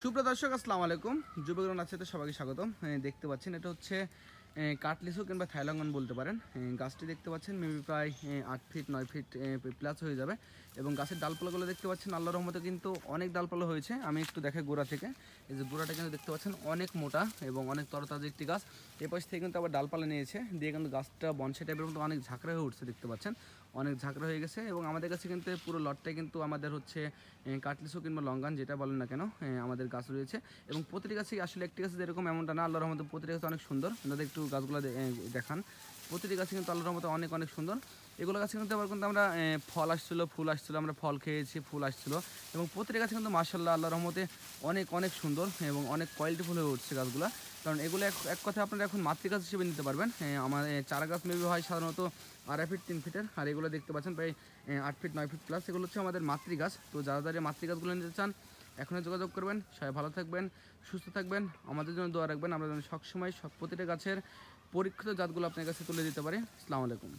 সুপ্রিয় দর্শক আসসালামু আলাইকুম। যুবগ্রাম নার্সারিতে সবাইকে স্বাগতম। দেখতে পাচ্ছেন এটা হচ্ছে কাঠলিচু কিংবা থাইলঙ্গন বলতে পারেন। গাছটি দেখতে পাচ্ছেন মেবি প্রায় 8 ফিট 9 ফিট প্লাস হয়ে যাবে এবং গাছের ডালপালাগুলো দেখতে পাচ্ছেন আল্লাহর রহমতে কিন্তু অনেক ডালপালা হয়েছে। আমি একটু দেখাই গোড়া থেকে। এই যে গোড়াটা কিন্তু দেখতে পাচ্ছেন অনেক মোটা এবং অনেক তরতাজা একটি গাছ। এ পাশ থেকে কিন্তু আবার ডালপালা নিয়েছে দিয়ে কিন্তু গাছটা বনসাই টাইপের মতো অনেক ঝাঁকড়া হয়ে উঠছে দেখতে পাচ্ছেন। অনেক ঝাঁকড়া হয়ে গেছে এবং আমাদের কাছে কিন্তু পুরো লটটাই কিন্তু আমাদের হচ্ছে কাঠলিচু কিংবা লঙ্গান যেটা বলেন না কেন আমাদের গাছ রয়েছে এবং প্রতিটি গাছে আসলে একটি গাছে যেরকম এমনটা না, আল্লাহর রহমতে প্রতিটি গাছে অনেক সুন্দর। আপনাদের একটু গাছগুলো দেখান। প্রতিটি গাছে কিন্তু আল্লাহর রহমতে অনেক অনেক সুন্দর। এগুলো গাছে কিন্তু আবার কিন্তু আমরা ফল আসছিলো, ফুল আসছিলো, আমরা ফল খেয়েছি, ফুল আসছিলো এবং প্রতিটি গাছে কিন্তু মাশাআল্লাহ আল্লাহর রহমতে অনেক অনেক সুন্দর এবং অনেক কোয়ালিটিফুল হয়ে উঠছে গাছগুলো। কারণ এগুলো এক কথায় আপনারা এখন মাতৃগাছ হিসেবে নিতে পারবেন। আমার চারা গাছ মেবি হয় সাধারণত 2.5 ফিট 3 ফিটের, আর এগুলো দেখতে পাচ্ছেন প্রায় 8 ফিট 9 ফিট প্লাস। এগুলো হচ্ছে আমাদের মাতৃগাছ। তো যারা মাতৃগাছগুলো নিতে চান এখনই যোগাযোগ করবেন। সবাই ভালো থাকবেন, সুস্থ থাকবেন, আমাদের জন্য দোয়া রাখবেন। আমরা যেন সবসময় প্রতিটা গাছের পরীক্ষিত জাতগুলো আপনার কাছে তুলে দিতে পারি। আসসালামু আলাইকুম।